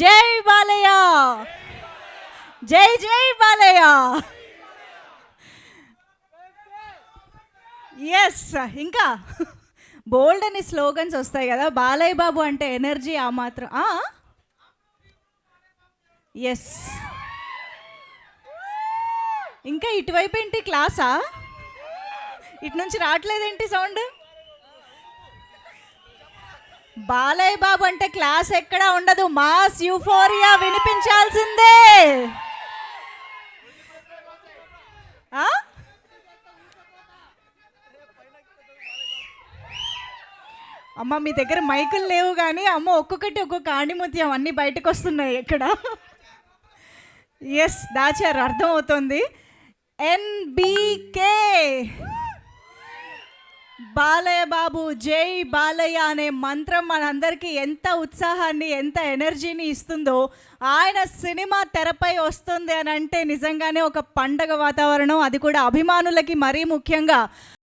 జై బాలయ్య, జై జై బాలయ్య. ఎస్, ఇంకా బోల్డ్ అని స్లోగన్స్ వస్తాయి కదా. బాలయ్య బాబు అంటే ఎనర్జీ ఆ మాత్రం. ఎస్, ఇంకా ఇటువైపు ఏంటి క్లాసా? ఇటు నుంచి రావట్లేదేంటి సౌండ్? బాలయ్య బాబు అంటే క్లాస్ ఎక్కడా ఉండదు, మాస్ యూఫోరియా వినిపించాల్సిందే. అమ్మ మీ దగ్గర మైకులు లేవు కానీ అమ్మ ఒక్కొక్కటి ఒక్కొక్క ఆణిముత్యం అన్నీ బయటకు వస్తున్నాయి ఇక్కడ. ఎస్, దాచారు, అర్థమవుతుంది. ఎన్బీకే బాలయ్య బాబు జై బాలయ్య అనే మంత్రం మనందరికీ ఎంత ఉత్సాహాన్ని, ఎంత ఎనర్జీని ఇస్తుందో. ఆయన సినిమా తెరపై వస్తుంది అని అంటే నిజంగానే ఒక పండగ వాతావరణం, అది కూడా అభిమానులకి మరీ ముఖ్యంగా.